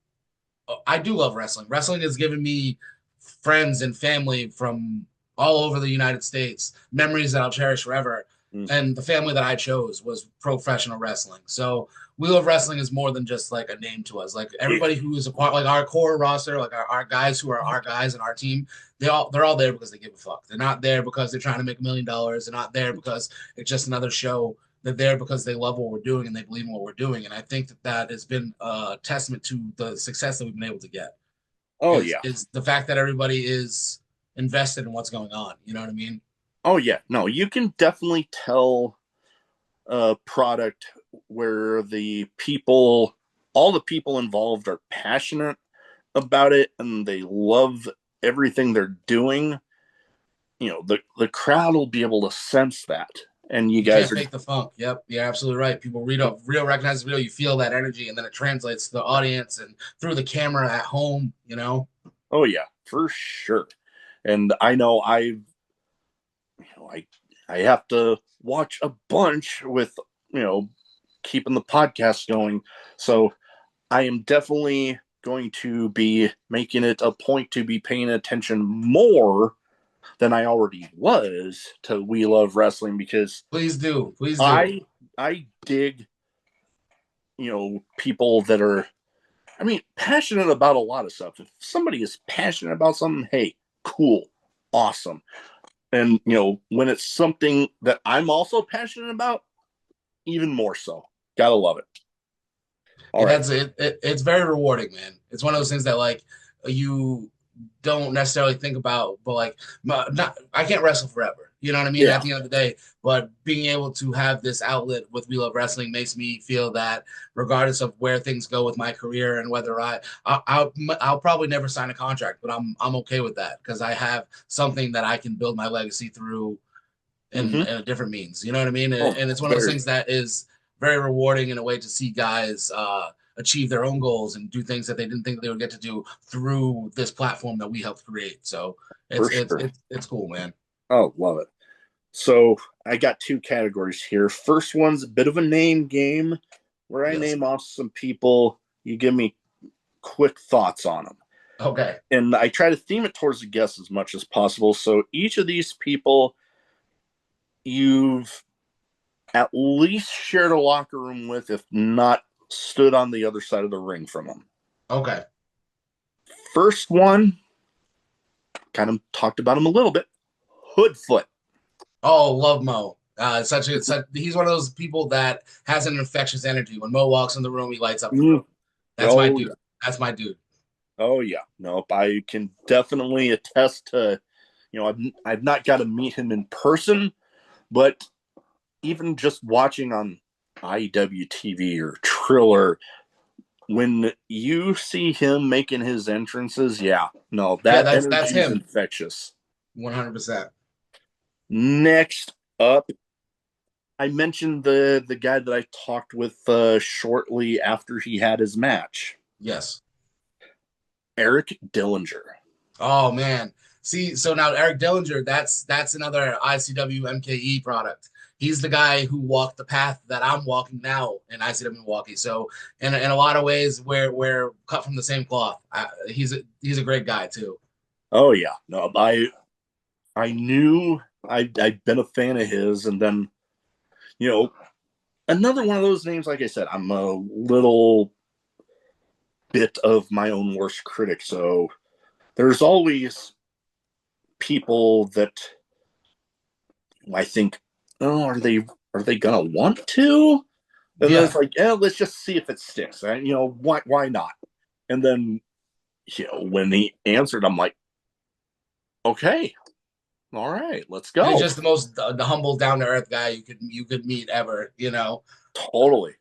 I do love wrestling. Wrestling has given me friends and family from all over the United States, memories that I'll cherish forever. And the family that I chose was professional wrestling. So We Love Wrestling is more than just like a name to us. Like everybody who is a part, like our core roster, like our guys who are our guys and our team, they're all there because they give a fuck. They're not there because they're trying to make $1 million. They're not there because it's just another show. They're there because they love what we're doing and they believe in what we're doing. And I think that has been a testament to the success that we've been able to get. Is the fact that everybody is invested in what's going on. You know what I mean? Oh yeah, no, you can definitely tell a product where all the people involved are passionate about it and they love everything they're doing. The crowd will be able to sense that. And you guys can't fake the funk. Yep, you're absolutely right. People real recognize the video. You feel that energy, and then it translates to the audience and through the camera at home. Oh yeah, for sure. And I know I have to watch a bunch with keeping the podcast going. So I am definitely going to be making it a point to be paying attention more than I already was to We Love Wrestling, because please do. I dig people that are passionate about a lot of stuff. If somebody is passionate about something, hey, cool, awesome. And when it's something that I'm also passionate about, even more so. Gotta love it. All right. It's very rewarding, man. It's one of those things that like you don't necessarily think about, but like not I can't wrestle forever. You know what I mean? Yeah. At the end of the day, but being able to have this outlet with We Love Wrestling makes me feel that regardless of where things go with my career and whether I'll probably never sign a contract, but I'm okay with that because I have something that I can build my legacy through in a different means. You know what I mean? Oh, And it's one of those very. things that is very rewarding in a way to see guys achieve their own goals and do things that they didn't think they would get to do through this platform that we helped create. So For sure. it's cool, man. Oh, love it. So I got two categories here. First one's a bit of a name game where I Yes. name off some people. You give me quick thoughts on them. Okay. And I try to theme it towards the guests as much as possible. So each of these people you've at least shared a locker room with, if not stood on the other side of the ring from them. Okay. First one, kind of talked about him a little bit. Hoodfoot. Oh, love Mo. He's one of those people that has an infectious energy. When Mo walks in the room, he lights up the room. That's my dude. Yeah. That's my dude. Oh yeah. Nope. I can definitely attest to, I've not got to meet him in person, but even just watching on ICW TV or Triller, when you see him making his entrances, that that's energy is him. infectious. 100%. Next up, I mentioned the guy that I talked with shortly after he had his match. Yes. Eric Dillinger. Oh man. See, so now Eric Dillinger, that's another ICW MKE product. He's the guy who walked the path that I'm walking now in ICW Milwaukee. So in a lot of ways, we're cut from the same cloth. He's a great guy too. Oh yeah, no, I knew I'd been a fan of his, and then another one of those names. Like I said, I'm a little bit of my own worst critic, so there's always people that I think, oh, are they gonna want to? And then it's like, let's just see if it sticks. And why not? And then when he answered, I'm like, okay, all right, let's go. And he's just the most the humble, down to earth guy you could meet ever. Totally.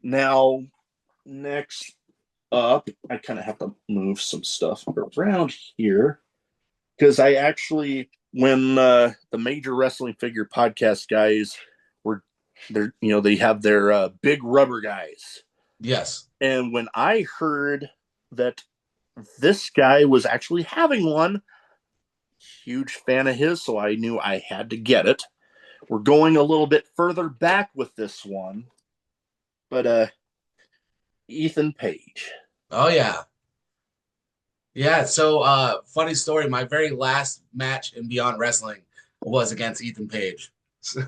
Now, next up, I kind of have to move some stuff around here because I actually, when the Major Wrestling Figure Podcast guys were there, they have their big rubber guys. Yes. And when I heard that this guy was actually having one, huge fan of his, so I knew I had to get it. We're going a little bit further back with this one, but Ethan Page. Oh yeah. Yeah, so funny story, my very last match in Beyond Wrestling was against Ethan Page. It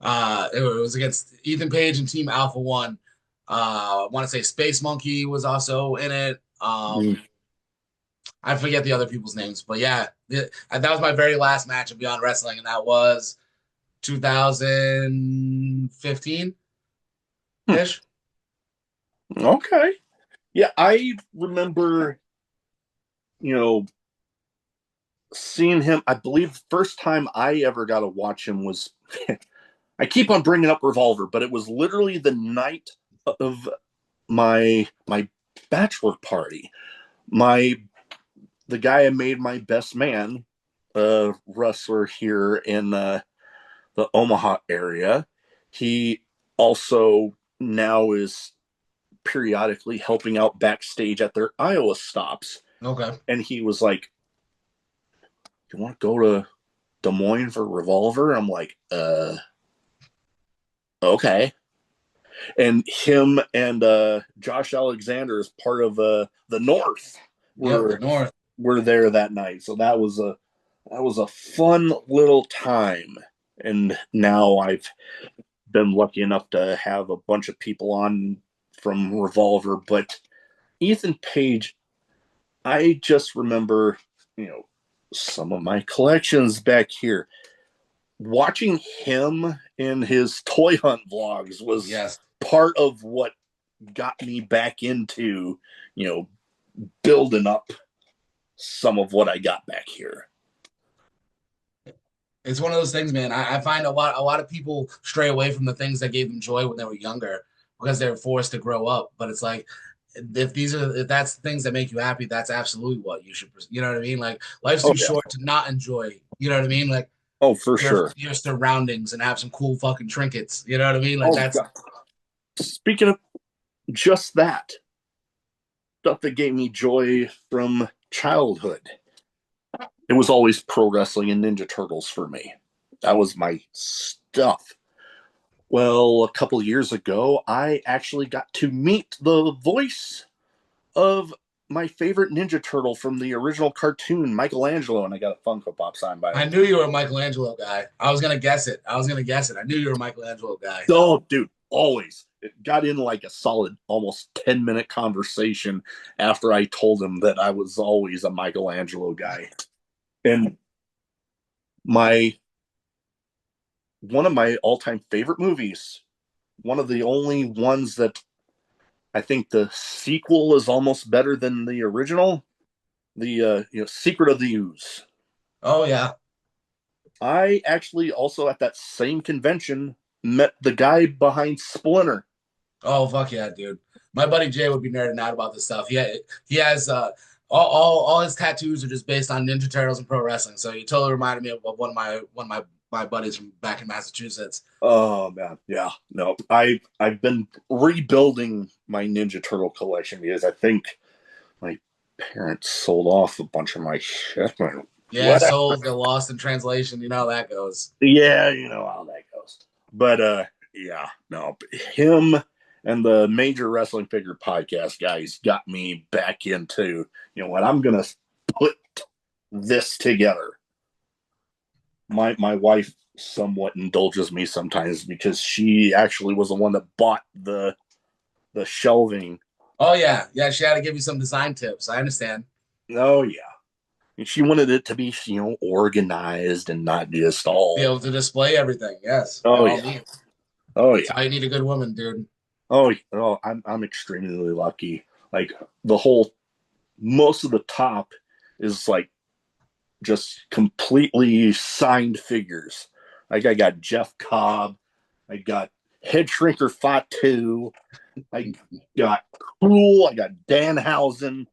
was against Ethan Page and Team Alpha One. I want to say Space Monkey was also in it. I forget the other people's names, but yeah, that was my very last match of Beyond Wrestling, and that was 2015 ish. Okay. Yeah, I remember, seeing him. I believe the first time I ever got to watch him was, I keep on bringing up Revolver, but it was literally the night of my bachelor party. The guy I made my best man, wrestler here in the Omaha area, he also now is periodically helping out backstage at their Iowa stops. Okay. And he was like, you want to go to Des Moines for Revolver? I'm like, okay. And him and Josh Alexander is part of the North. The North. Were there that night. So that was a fun little time. And now I've been lucky enough to have a bunch of people on from Revolver, but Ethan Page, I just remember, some of my collections back here. Watching him in his toy hunt vlogs was part of what got me back into, building up some of what I got back here. It's one of those things, man. I find a lot of people stray away from the things that gave them joy when they were younger because they were forced to grow up. But it's like, if that's things that make you happy, that's absolutely what you should, you know what I mean? Like, life's too short to not enjoy, you know what I mean? Like, for sure, your surroundings and have some cool fucking trinkets, you know what I mean? Like, that's God. Speaking of just that, stuff that gave me joy from childhood. It was always pro wrestling and Ninja Turtles for me. That was my stuff. Well, a couple of years ago, I actually got to meet the voice of my favorite Ninja Turtle from the original cartoon, Michelangelo, and I got a Funko Pop signed by him. I knew you were a Michelangelo guy. I was going to guess it. I knew you were a Michelangelo guy. Oh, dude, always. It got in like a solid almost 10-minute conversation after I told him that I was always a Michelangelo guy. And one of my all-time favorite movies, one of the only ones that I think the sequel is almost better than the original, the Secret of the Ooze. Oh, yeah. I actually also at that same convention met the guy behind Splinter. Oh, fuck yeah, dude. My buddy Jay would be nerding out about this stuff. He has all his tattoos are just based on Ninja Turtles and pro wrestling. So you totally reminded me of one of my buddies from back in Massachusetts. Oh man, yeah. No, I've been rebuilding my Ninja Turtle collection because I think my parents sold off a bunch of my shit. Yeah, sold, got lost in translation. You know how that goes. Yeah, you know how that goes. But yeah, no, him and the Major Wrestling Figure Podcast guys got me back into, what, I'm gonna put this together. My wife somewhat indulges me sometimes because she actually was the one that bought the shelving. Oh yeah, she had to give you some design tips. I understand. Oh yeah. And she wanted it to be, organized and not just all. Be able to display everything. Yes. Oh yeah. Oh yeah. That's why you need a good woman, dude. Oh, I'm extremely lucky. Like most of the top is like just completely signed figures. Like I got Jeff Cobb, I got Head Shrinker Fatu, I got Cool, I got Danhausen,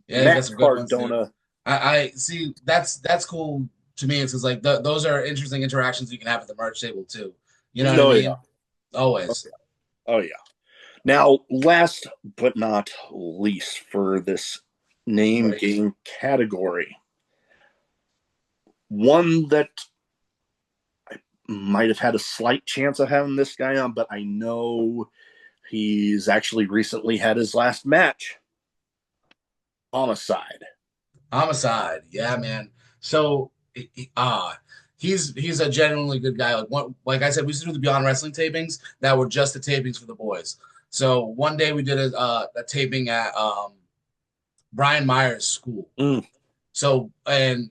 Matt Cardona. I see. That's cool to me. It's like those are interesting interactions you can have at the merch table too. You know what I mean? Yeah. Always. Oh yeah. Now, last but not least for this name game category, one that I might have had a slight chance of having this guy on, but I know he's actually recently had his last match. Homicide, yeah, man. So, he's a genuinely good guy. Like I said, we used to do the Beyond Wrestling tapings that were just the tapings for the boys. So one day we did a taping at Brian Meyer's school. So, and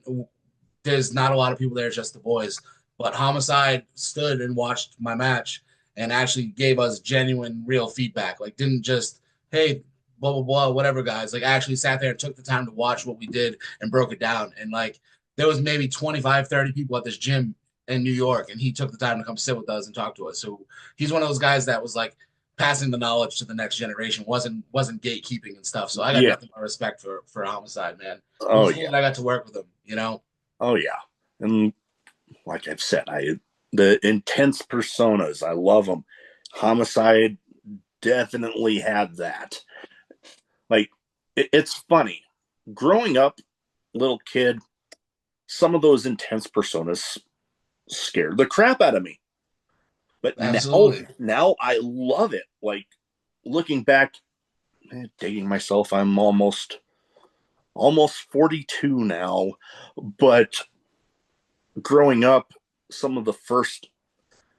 there's not a lot of people there, just the boys. But Homicide stood and watched my match and actually gave us genuine, real feedback. Like, didn't just, hey, blah, blah, blah, whatever, guys. Like, actually sat there and took the time to watch what we did and broke it down. And, like, there was maybe 25, 30 people at this gym in New York, and he took the time to come sit with us and talk to us. So he's one of those guys that was, like, passing the knowledge to the next generation, wasn't gatekeeping and stuff. So I got nothing but respect for Homicide, man. Oh yeah, I got to work with him, Oh yeah, and like I've said, the intense personas, I love them. Homicide definitely had that. Like it's funny, growing up, little kid, some of those intense personas scared the crap out of me. But now I love it. Like looking back, dating myself, I'm almost 42 now. But growing up, some of the first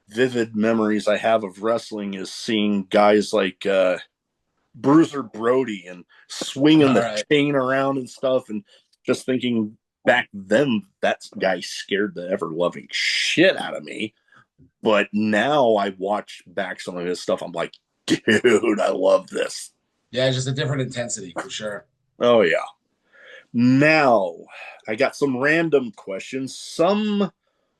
vivid memories I have of wrestling is seeing guys like Bruiser Brody and swinging the chain around and stuff, and just thinking back then that guy scared the ever-loving shit out of me. But now I watch back some of his stuff, I'm like, Dude, I love this. Yeah, just a different intensity for sure. Oh, yeah. Now, I got some random questions. Some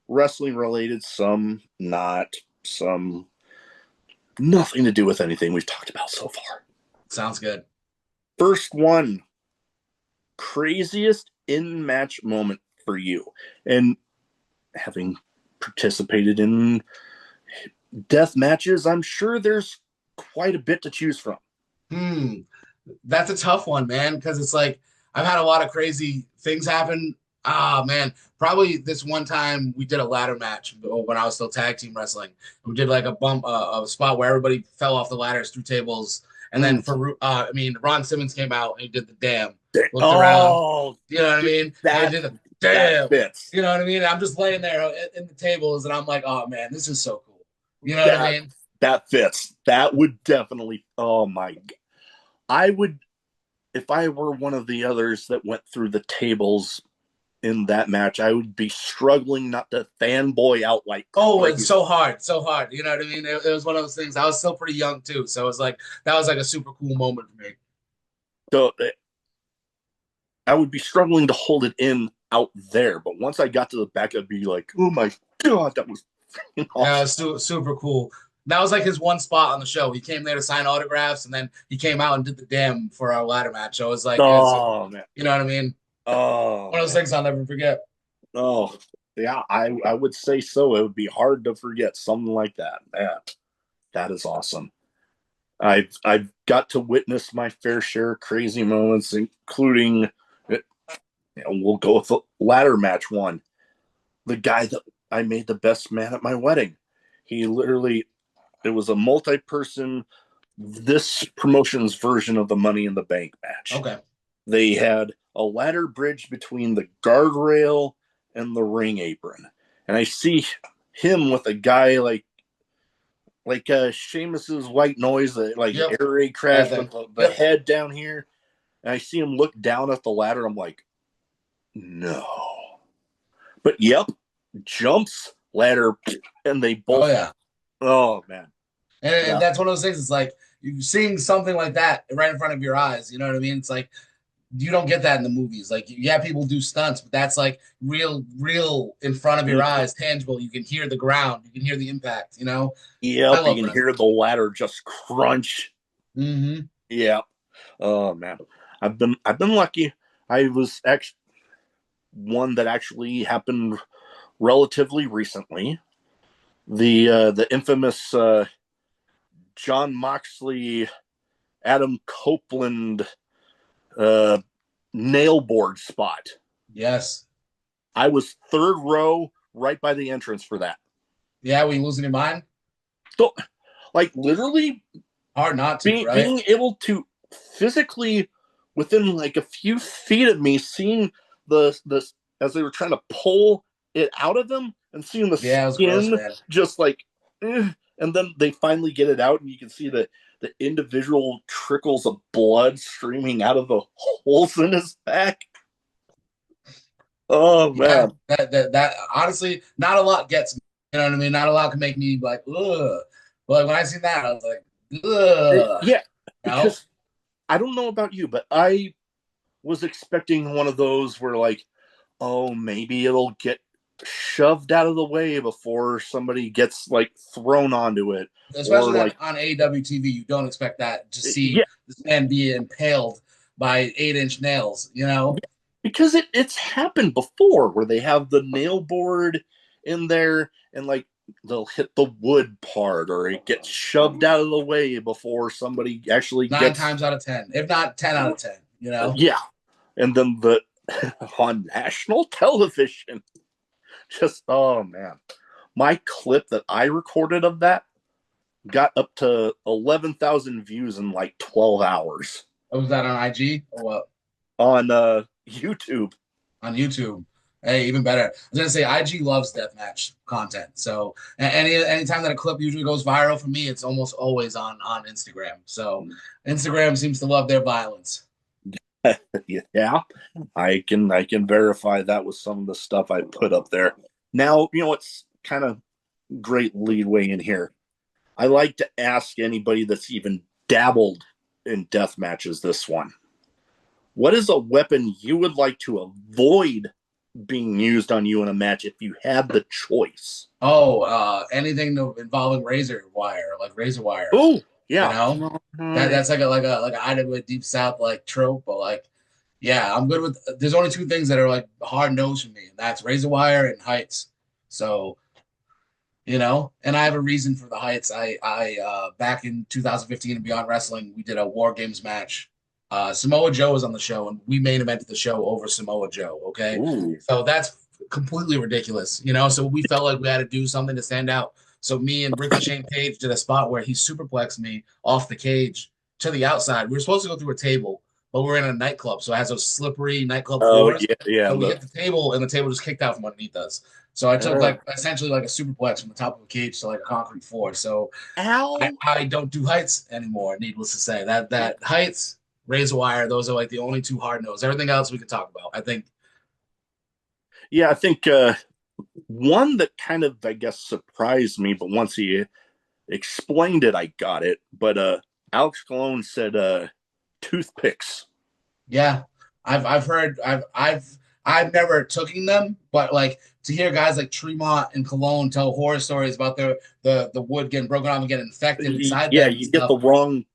wrestling related, some not, some nothing to do with anything we've talked about so far. Sounds good. First one, craziest in-match moment for you. And having participated in death matches, I'm sure there's quite a bit to choose from. That's a tough one, man, because it's like I've had a lot of crazy things happen. Ah, man, probably this one time we did a ladder match when I was still tag team wrestling. We did like a spot where everybody fell off the ladders through tables, and then Ron Simmons came out and he did the damn, looked around. You know what I mean? That, did the damn. fits. You know what I mean? I'm just laying there in the tables, and I'm like, oh man, this is so cool. You know what I mean? That fits. That would definitely. Oh my God. I would, if I were one of the others that went through the tables in that match, I would be struggling not to fanboy out like. Oh, it's so hard. You know what I mean? It was one of those things. I was still pretty young too, so it was like that was like a super cool moment for me. So I would be struggling to hold it in out there, but once I got to the back, I'd be like, "Oh my God, that was awesome." Yeah, it was super cool. That was like his one spot on the show. He came there to sign autographs, and then he came out and did the damn for our ladder match. So it was like, man, you know what I mean? Oh, one of those things I'll never forget. Oh, yeah, I would say so. It would be hard to forget something like that. Man, that is awesome. I've got to witness my fair share of crazy moments, including, we'll go with the ladder match one. The guy that I made the best man at my wedding. He literally, it was a multi-person, this promotion's version of the Money in the Bank match. Okay. They had a ladder bridge between the guardrail and the ring apron. And I see him with a guy like Sheamus's White Noise, like air raid crash with the head down here. And I see him look down at the ladder. I'm like, no. But jumps, ladder, and they both. Oh, yeah. Oh, man. And that's one of those things. It's like you're seeing something like that right in front of your eyes. You know what I mean? It's like you don't get that in the movies. Like, yeah, people do stunts, but that's like real in front of your eyes, tangible. You can hear the ground. You can hear the impact, you know? Yep, you can hear the ladder just crunch. Mm-hmm. Yeah. Oh, man. I've been lucky. I was actually one that actually happened relatively recently. The infamous John Moxley, Adam Copeland nailboard spot. Yes. I was third row right by the entrance for that. Yeah, were you losing your mind? So, like, literally hard not to, right? Being able to physically, within like a few feet of me, seeing the as they were trying to pull it out of them and seeing the skin gross, just like, and then they finally get it out and you can see the individual trickles of blood streaming out of the holes in his back. Oh man, that honestly, not a lot gets me. You know what I mean? Not a lot can make me like, ugh. But when I seen that, I was like, ugh. Yeah, because I don't know about you, but I was expecting one of those where like, oh, maybe it'll get shoved out of the way before somebody gets like thrown onto it. Especially like on AEW TV, you don't expect that to see this man be impaled by 8-inch nails, you know? Because it's happened before where they have the nail board in there and like they'll hit the wood part or it gets shoved out of the way before somebody actually 9 times out of 10, if not 10 out of 10, you know? Yeah. And then on national television, just, oh man, my clip that I recorded of that got up to 11,000 views in like 12 hours. Oh, was that on IG or what? On YouTube. On YouTube. Hey, even better. I was gonna say IG loves deathmatch content. So anytime that a clip usually goes viral for me, it's almost always on Instagram. So Instagram seems to love their violence. Yeah, I can verify that with some of the stuff I put up there. Now, you know what's kind of great leadway in here. I like to ask anybody that's even dabbled in death matches this one. What is a weapon you would like to avoid being used on you in a match if you had the choice? Oh, anything involving razor wire, like razor wire. Oh, yeah. You know, that's like an ICW Deep South like trope, but like, yeah, I'm good with. There's only two things that are like hard nose for me, and that's razor wire and heights. So, you know, and I have a reason for the heights. I back in 2015 and Beyond Wrestling, we did a War Games match. Samoa Joe was on the show, and we main evented the show over Samoa Joe. Okay, Ooh. so that's completely ridiculous, you know. So we felt like we had to do something to stand out. So me and Ricky Shane Page did a spot where he superplexed me off the cage to the outside. We were supposed to go through a table, but we're in a nightclub, so it has those slippery nightclub floors. Yeah. So we hit the table, and the table just kicked out from underneath us. So I took like essentially like a superplex from the top of a cage to like a concrete floor. So I don't do heights anymore. Needless to say, that heights, razor wire, those are like the only two hard nose. Everything else we could talk about, I think. Yeah, I think one that kind of, I guess, surprised me, but once he explained it, I got it. But Alex Colon said toothpicks. Yeah, I've heard. I've never taken them, but like to hear guys like Tremont and Cologne tell horror stories about the wood getting broken off and getting infected inside. Yeah, you get the wrong.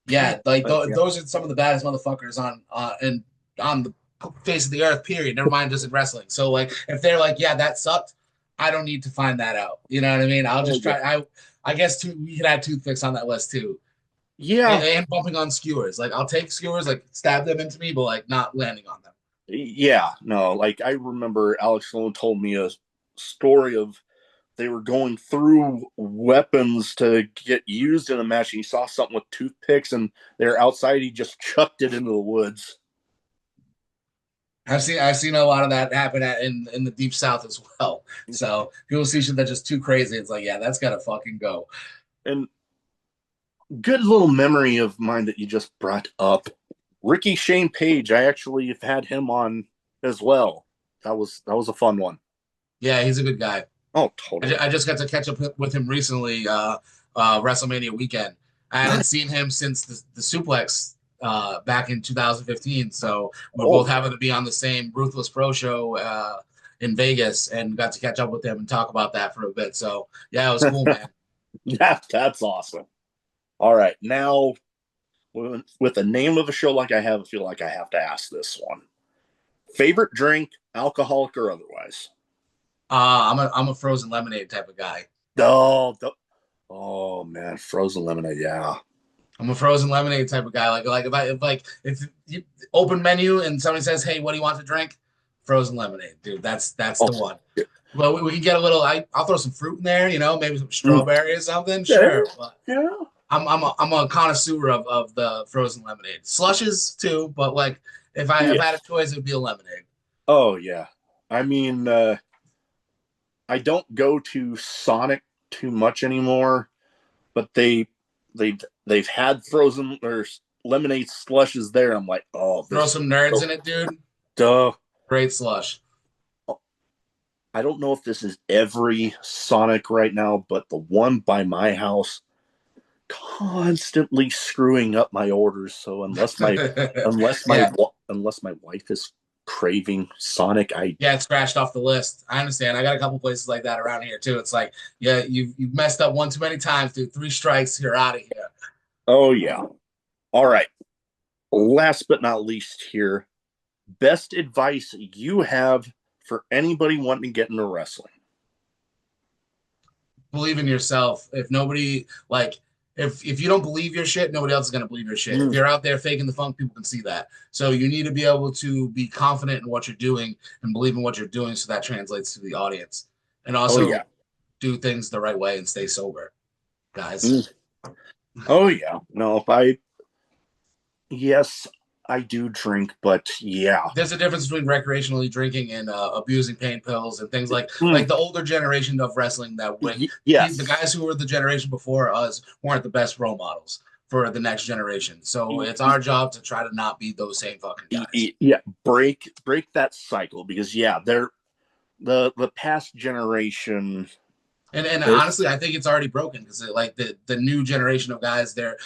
Yeah, like those are some of the baddest motherfuckers on the face of the earth. Period. Never mind just in wrestling. So like, if they're like, yeah, that sucked, I don't need to find that out. You know what I mean? I'll just try. I guess we could add toothpicks on that list too. Yeah, and bumping on skewers. Like I'll take skewers, like stab them into me, but like not landing on them. Yeah, no, like I remember Alex Sloan told me a story of they were going through weapons to get used in a match, and he saw something with toothpicks, and they're outside. He just chucked it into the woods. I've seen a lot of that happen in the Deep South as well. So people see shit that's just too crazy. It's like, yeah, that's gotta fucking go. And good little memory of mine that you just brought up. Ricky Shane Page, I actually have had him on as well. That was a fun one. Yeah, he's a good guy. Oh, totally. I just got to catch up with him recently, WrestleMania weekend. I hadn't seen him since the suplex back in 2015. So we're both having to be on the same Ruthless Pro show in Vegas, and got to catch up with him and talk about that for a bit. So yeah, it was cool, man. That's awesome. All right, now with the name of a show like I feel like I have to ask this one. Favorite drink, alcoholic or otherwise? I'm a frozen lemonade type of guy. Oh man, frozen lemonade, yeah. I'm a frozen lemonade type of guy. If you open menu and somebody says, "Hey, what do you want to drink?" Frozen lemonade, dude. That's the one. Yeah. Well, we can get a little. I'll throw some fruit in there, you know, maybe some strawberry or something. Sure. But yeah. I'm a connoisseur of the frozen lemonade. Slushes too, but like if I had a choice, it would be a lemonade. Oh yeah. I mean, I don't go to Sonic too much anymore, but they've had frozen or lemonade slushes there. I'm like, oh, throw some nerds in it, dude. Duh. Great slush. I don't know if this is every Sonic right now, but the one by my house constantly screwing up my orders. So unless my wife is craving Sonic, it's scratched off the list. I understand. I got a couple places like that around here too. It's like, yeah, you've messed up one too many times, dude. 3 strikes, you're out of here. Oh yeah. All right. Last but not least here, best advice you have for anybody wanting to get into wrestling? Believe in yourself. If nobody if you don't believe your shit, nobody else is going to believe your shit. If you're out there faking the funk, people can see that. So you need to be able to be confident in what you're doing and believe in what you're doing, so that translates to the audience. And also do things the right way and stay sober, guys. Oh yeah. No, yes, I do drink, but yeah. There's a difference between recreationally drinking and abusing pain pills and things like the older generation of wrestling that the guys who were the generation before us weren't the best role models for the next generation. So it's our job to try to not be those same fucking guys. Yeah, break that cycle, because they're the past generation. And honestly, I think it's already broken because like the new generation of guys, they're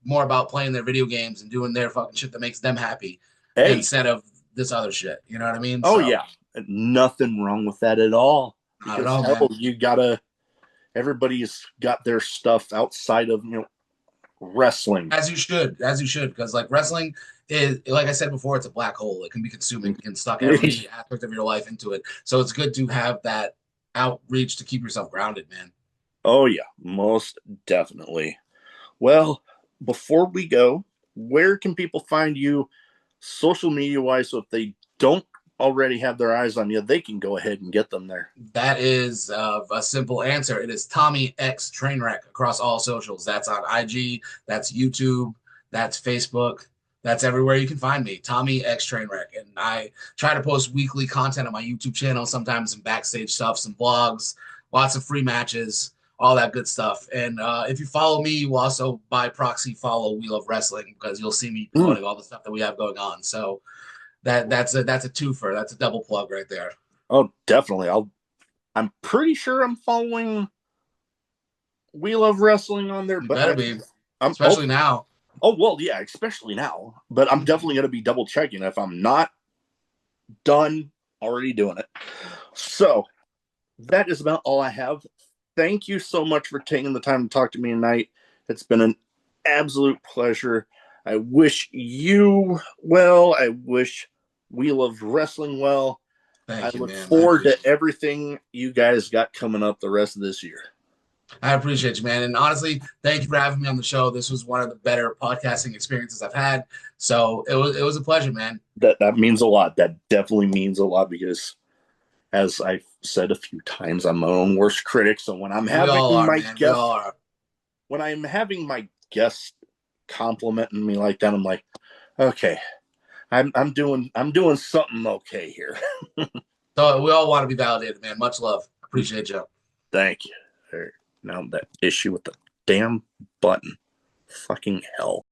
more about playing their video games and doing their fucking shit that makes them happy Hey, instead of this other shit. You know what I mean? oh So yeah, nothing wrong with that at all. not at Because all, hell, man. you gotta. Everybody's got their stuff outside of wrestling. As you should, because like wrestling is, like I said before, it's a black hole. It can be consuming, it can suck every aspect of your life into it. So it's good to have that outreach to keep yourself grounded, man. Oh yeah, most definitely. Well, before we go, where can people find you social media wise? So if they don't already have their eyes on you, they can go ahead and get them there. That is a simple answer. It is Tommy X Trainwreck across all socials. That's on IG, that's YouTube, that's Facebook, that's everywhere you can find me. Tommy X Trainwreck, and I try to post weekly content on my YouTube channel. Sometimes some backstage stuff, some blogs, lots of free matches, all that good stuff. And if you follow me, you also by proxy follow We Love Wrestling because you'll see me promoting all the stuff that we have going on. So that's a twofer. That's a double plug right there. Oh, definitely. I'm pretty sure I'm following We Love Wrestling on there, You but better be, I'm especially now. Oh well, yeah, especially now. But I'm definitely going to be double checking if I'm not done already doing it. So that is about all I have. Thank you so much for taking the time to talk to me tonight. It's been an absolute pleasure. I wish you well. I wish We Love Wrestling well. Thank you, look man. forward to everything you guys got coming up the rest of this year. I appreciate you, man. And honestly, thank you for having me on the show. This was one of the better podcasting experiences I've had. So it was a pleasure, man. That means a lot. That definitely means a lot because, as I've said a few times, I'm my own worst critic. So when I'm having when I'm having my guests complimenting me like that, I'm like, okay, I'm doing something okay here. So we all want to be validated, man. Much love. Appreciate you. Thank you. Now that issue with the damn button. Fucking hell.